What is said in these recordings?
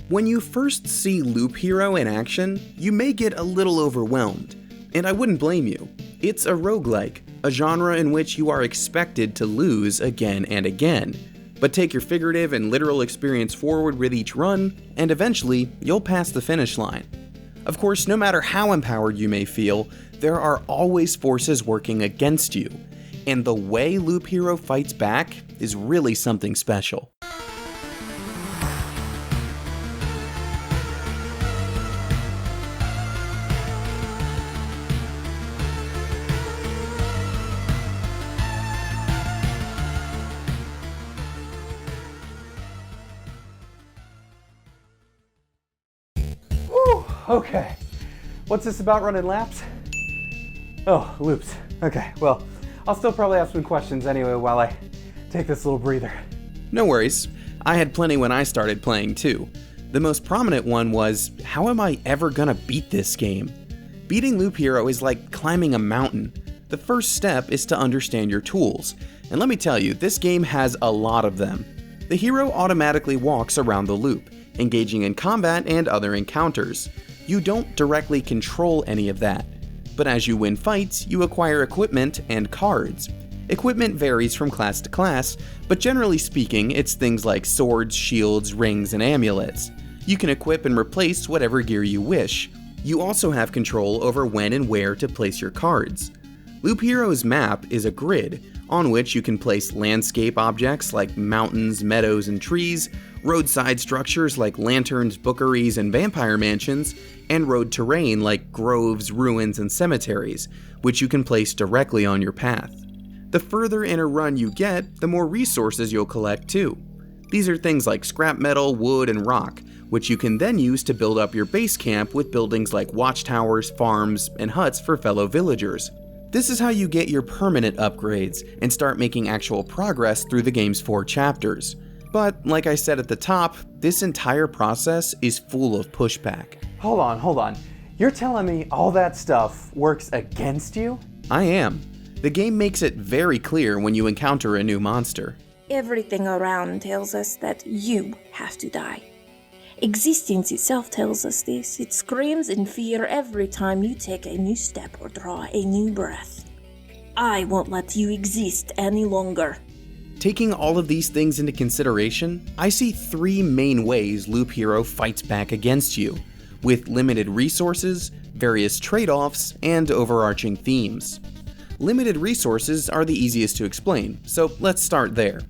When you first see Loop Hero in action, you may get a little overwhelmed, and I wouldn't blame you. It's a roguelike, a genre in which you are expected to lose again and again, but take your figurative and literal experience forward with each run, and eventually you'll pass the finish line. Of course, no matter how empowered you may feel, there are always forces working against you, and the way Loop Hero fights back is really something special. Okay, what's this about running laps? Oh, loops. Okay, well, I'll still probably have some questions anyway while I take this little breather. No worries. I had plenty when I started playing too. The most prominent one was, how am I ever gonna beat this game? Beating Loop Hero is like climbing a mountain. The first step is to understand your tools, and let me tell you, this game has a lot of them. The hero automatically walks around the loop, engaging in combat and other encounters. You don't directly control any of that, but as you win fights, you acquire equipment and cards. Equipment varies from class to class, but generally speaking, it's things like swords, shields, rings, and amulets. You can equip and replace whatever gear you wish. You also have control over when and where to place your cards. Loop Hero's map is a grid, on which you can place landscape objects like mountains, meadows, and trees, roadside structures like lanterns, bookeries, and vampire mansions, and road terrain like groves, ruins, and cemeteries, which you can place directly on your path. The further in a run you get, the more resources you'll collect too. These are things like scrap metal, wood, and rock, which you can then use to build up your base camp with buildings like watchtowers, farms, and huts for fellow villagers. This is how you get your permanent upgrades and start making actual progress through the game's 4 chapters. But, like I said at the top, this entire process is full of pushback. Hold on. You're telling me all that stuff works against you? I am. The game makes it very clear when you encounter a new monster. Everything around tells us that you have to die. Existence itself tells us this. It screams in fear every time you take a new step or draw a new breath. I won't let you exist any longer. Taking all of these things into consideration, I see 3 main ways Loop Hero fights back against you, with limited resources, various trade-offs, and overarching themes. Limited resources are the easiest to explain, so let's start there.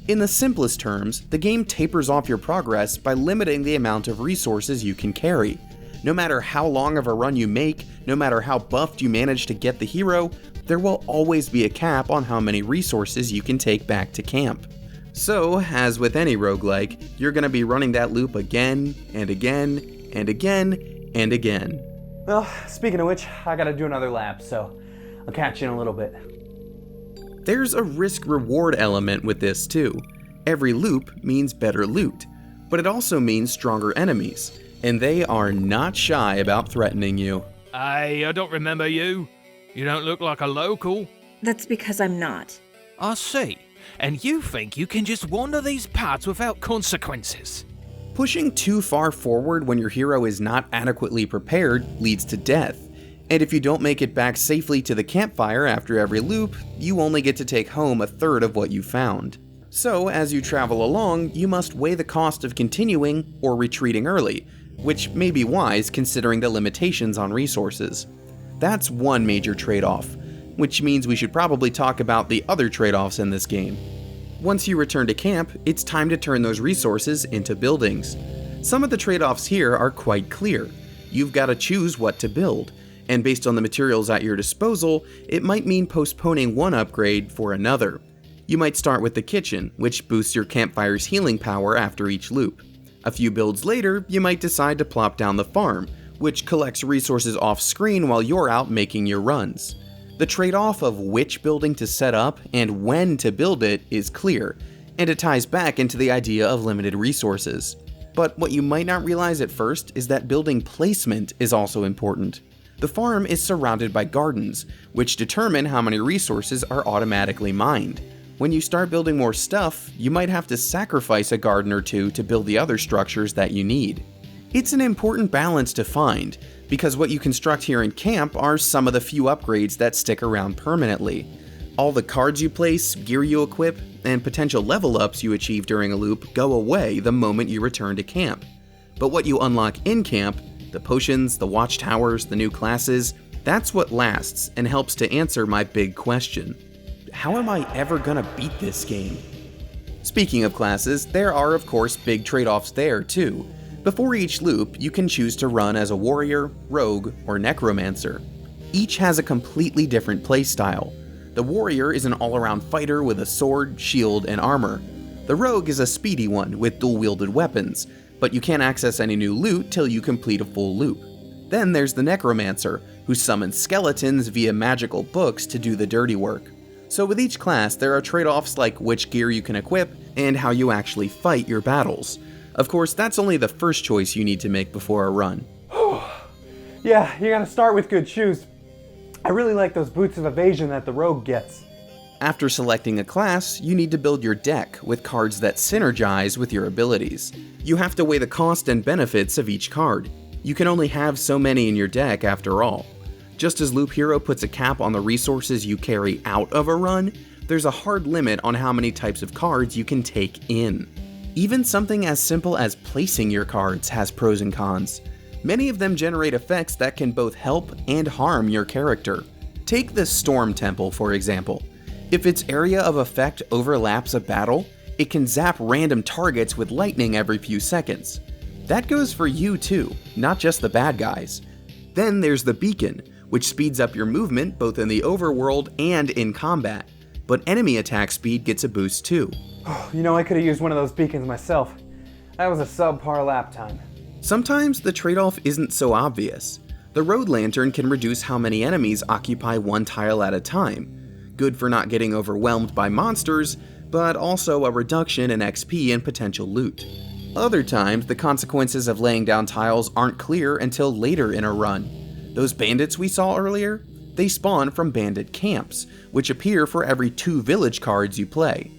In the simplest terms, the game tapers off your progress by limiting the amount of resources you can carry. No matter how long of a run you make, no matter how buffed you manage to get the hero, there will always be a cap on how many resources you can take back to camp. So, as with any roguelike, you're going to be running that loop again, and again, and again, and again. Well, speaking of which, I gotta do another lap, so I'll catch you in a little bit. There's a risk-reward element with this too. Every loop means better loot, but it also means stronger enemies, and they are not shy about threatening you. Hey, I don't remember you. You don't look like a local. That's because I'm not. I see. And you think you can just wander these paths without consequences? Pushing too far forward when your hero is not adequately prepared leads to death, and if you don't make it back safely to the campfire after every loop, you only get to take home a third of what you found. So, as you travel along, you must weigh the cost of continuing or retreating early, which may be wise considering the limitations on resources. That's one major trade-off, which means we should probably talk about the other trade-offs in this game. Once you return to camp, it's time to turn those resources into buildings. Some of the trade-offs here are quite clear. You've got to choose what to build, and based on the materials at your disposal, it might mean postponing one upgrade for another. You might start with the kitchen, which boosts your campfire's healing power after each loop. A few builds later, you might decide to plop down the farm, which collects resources off-screen while you're out making your runs. The trade-off of which building to set up and when to build it is clear, and it ties back into the idea of limited resources. But what you might not realize at first is that building placement is also important. The farm is surrounded by gardens, which determine how many resources are automatically mined. When you start building more stuff, you might have to sacrifice a garden or two to build the other structures that you need. It's an important balance to find, because what you construct here in camp are some of the few upgrades that stick around permanently. All the cards you place, gear you equip, and potential level ups you achieve during a loop go away the moment you return to camp. But what you unlock in camp, the potions, the watchtowers, the new classes, that's what lasts and helps to answer my big question. How am I ever gonna beat this game? Speaking of classes, there are of course big trade-offs there too. Before each loop, you can choose to run as a warrior, rogue, or necromancer. Each has a completely different playstyle. The warrior is an all-around fighter with a sword, shield, and armor. The rogue is a speedy one with dual-wielded weapons, but you can't access any new loot till you complete a full loop. Then there's the necromancer, who summons skeletons via magical books to do the dirty work. So with each class, there are trade-offs like which gear you can equip and how you actually fight your battles. Of course, that's only the first choice you need to make before a run. Yeah, you gotta start with good shoes. I really like those boots of evasion that the rogue gets. After selecting a class, you need to build your deck with cards that synergize with your abilities. You have to weigh the cost and benefits of each card. You can only have so many in your deck after all. Just as Loop Hero puts a cap on the resources you carry out of a run, there's a hard limit on how many types of cards you can take in. Even something as simple as placing your cards has pros and cons. Many of them generate effects that can both help and harm your character. Take the Storm Temple, for example. If its area of effect overlaps a battle, it can zap random targets with lightning every few seconds. That goes for you too, not just the bad guys. Then there's the Beacon, which speeds up your movement both in the overworld and in combat, but enemy attack speed gets a boost too. You know, I could have used one of those beacons myself. That was a subpar lap time. Sometimes the trade-off isn't so obvious. The Road Lantern can reduce how many enemies occupy one tile at a time. Good for not getting overwhelmed by monsters, but also a reduction in XP and potential loot. Other times, the consequences of laying down tiles aren't clear until later in a run. Those bandits we saw earlier? They spawn from bandit camps, which appear for every 2 village cards you play.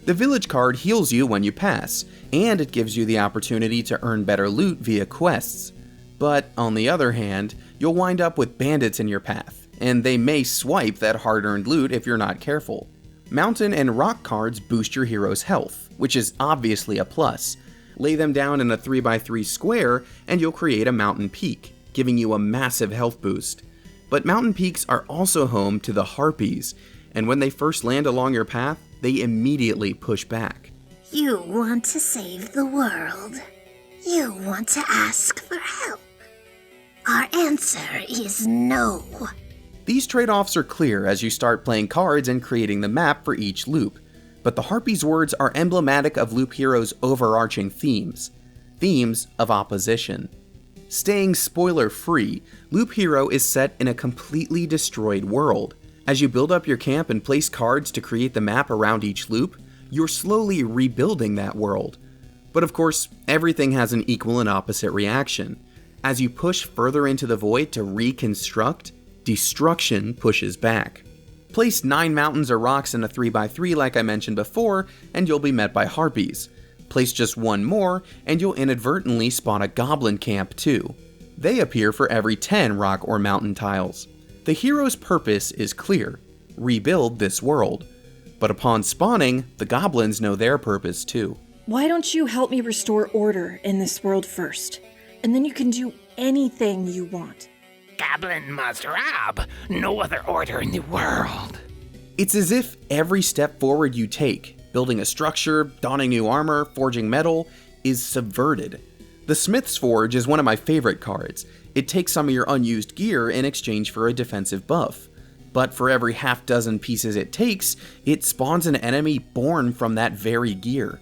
The village card heals you when you pass, and it gives you the opportunity to earn better loot via quests. But on the other hand, you'll wind up with bandits in your path, and they may swipe that hard-earned loot if you're not careful. Mountain and rock cards boost your hero's health, which is obviously a plus. Lay them down in a 3x3 square and you'll create a mountain peak, giving you a massive health boost. But mountain peaks are also home to the harpies, and when they first land along your path, they immediately push back. You want to save the world. You want to ask for help. Our answer is no. These trade-offs are clear as you start playing cards and creating the map for each loop, but the Harpy's words are emblematic of Loop Hero's overarching themes of opposition. Staying spoiler-free, Loop Hero is set in a completely destroyed world. As you build up your camp and place cards to create the map around each loop, you're slowly rebuilding that world. But of course, everything has an equal and opposite reaction. As you push further into the void to reconstruct, destruction pushes back. Place 9 mountains or rocks in a 3x3 like I mentioned before, and you'll be met by harpies. Place just 1 more, and you'll inadvertently spawn a goblin camp too. They appear for every 10 rock or mountain tiles. The hero's purpose is clear: rebuild this world. But upon spawning, the goblins know their purpose too. Why don't you help me restore order in this world first? And then you can do anything you want. Goblin must rob. No other order in the world. It's as if every step forward you take, building a structure, donning new armor, forging metal, is subverted. The Smith's Forge is one of my favorite cards. It takes some of your unused gear in exchange for a defensive buff. But for every half dozen pieces it takes, it spawns an enemy born from that very gear.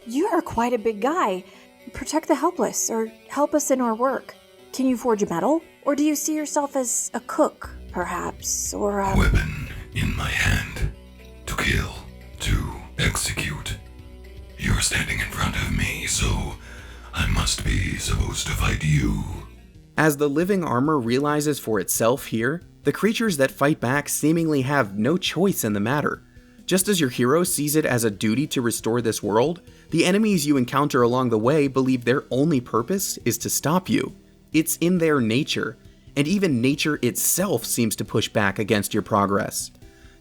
You are quite a big guy. Protect the helpless, or help us in our work. Can you forge metal? Or do you see yourself as a cook, perhaps, or a... Weapon in my hand. To kill. To execute. You're standing in front of me, so I must be supposed to fight you. As the living armor realizes for itself here, the creatures that fight back seemingly have no choice in the matter. Just as your hero sees it as a duty to restore this world, the enemies you encounter along the way believe their only purpose is to stop you. It's in their nature, and even nature itself seems to push back against your progress.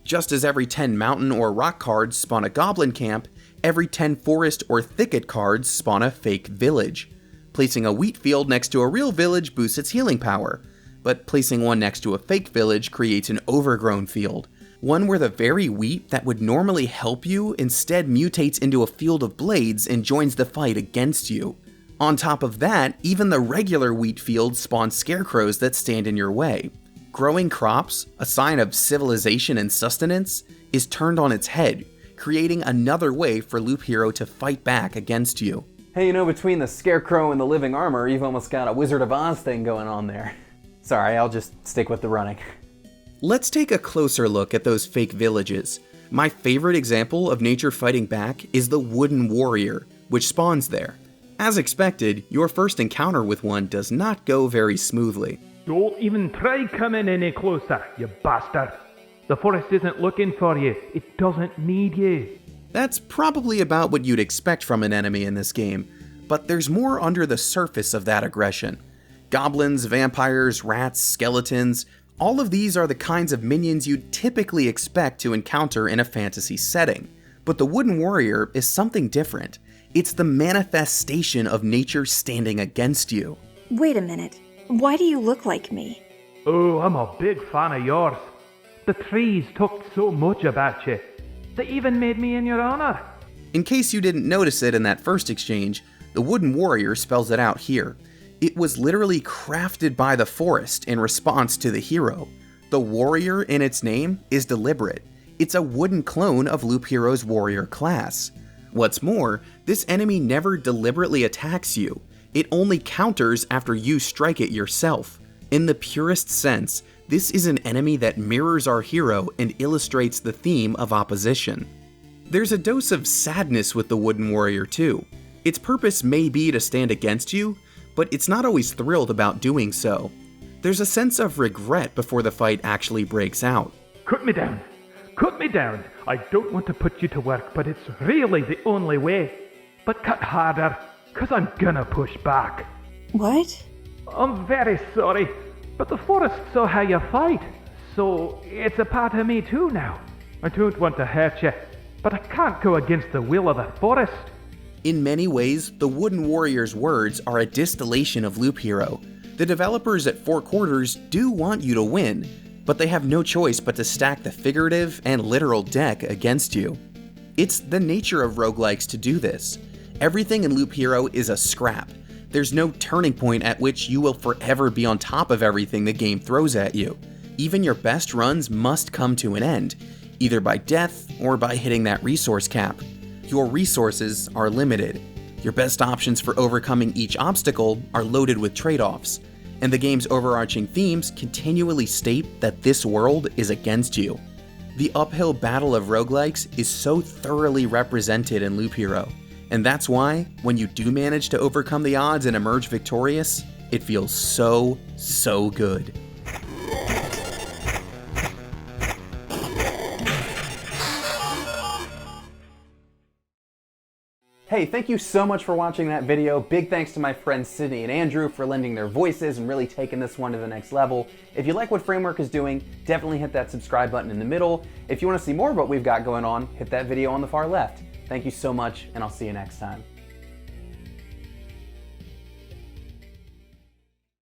Just as every 10 mountain or rock cards spawn a goblin camp, every 10 forest or thicket cards spawn a fake village. Placing a wheat field next to a real village boosts its healing power, but placing one next to a fake village creates an overgrown field. One where the very wheat that would normally help you instead mutates into a field of blades and joins the fight against you. On top of that, even the regular wheat fields spawn scarecrows that stand in your way. Growing crops, a sign of civilization and sustenance, is turned on its head, creating another way for Loop Hero to fight back against you. Hey, between the Scarecrow and the Living Armor, you've almost got a Wizard of Oz thing going on there. Sorry, I'll just stick with the running. Let's take a closer look at those fake villages. My favorite example of nature fighting back is the Wooden Warrior, which spawns there. As expected, your first encounter with one does not go very smoothly. Don't even try coming any closer, you bastard. The forest isn't looking for you. It doesn't need you. That's probably about what you'd expect from an enemy in this game, but there's more under the surface of that aggression. Goblins, vampires, rats, skeletons, all of these are the kinds of minions you'd typically expect to encounter in a fantasy setting. But the Wooden Warrior is something different. It's the manifestation of nature standing against you. Wait a minute. Why do you look like me? Oh, I'm a big fan of yours. The trees talked so much about you. They even made me in your honor. In case you didn't notice it in that first exchange, the Wooden Warrior spells it out here. It was literally crafted by the forest in response to the hero. The warrior in its name is deliberate. It's a wooden clone of Loop Hero's warrior class. What's more, this enemy never deliberately attacks you. It only counters after you strike it yourself. In the purest sense, this is an enemy that mirrors our hero and illustrates the theme of opposition. There's a dose of sadness with the Wooden Warrior too. Its purpose may be to stand against you, but it's not always thrilled about doing so. There's a sense of regret before the fight actually breaks out. Cut me down. Cut me down. I don't want to put you to work, but it's really the only way. But cut harder, 'cause I'm gonna push back. What? I'm very sorry, but the forest saw how you fight, so it's a part of me too now. I don't want to hurt you, but I can't go against the will of the forest. In many ways, the Wooden Warrior's words are a distillation of Loop Hero. The developers at Four Quarters do want you to win, but they have no choice but to stack the figurative and literal deck against you. It's the nature of roguelikes to do this. Everything in Loop Hero is a scrap. There's no turning point at which you will forever be on top of everything the game throws at you. Even your best runs must come to an end, either by death or by hitting that resource cap. Your resources are limited. Your best options for overcoming each obstacle are loaded with trade-offs, and the game's overarching themes continually state that this world is against you. The uphill battle of roguelikes is so thoroughly represented in Loop Hero, and that's why, when you do manage to overcome the odds and emerge victorious, it feels so good. Hey, thank you so much for watching that video. Big thanks to my friends Sydney and Andrew for lending their voices and really taking this one to the next level. If you like what Framework is doing, definitely hit that subscribe button in the middle. If you want to see more of what we've got going on, hit that video on the far left. Thank you so much, and I'll see you next time.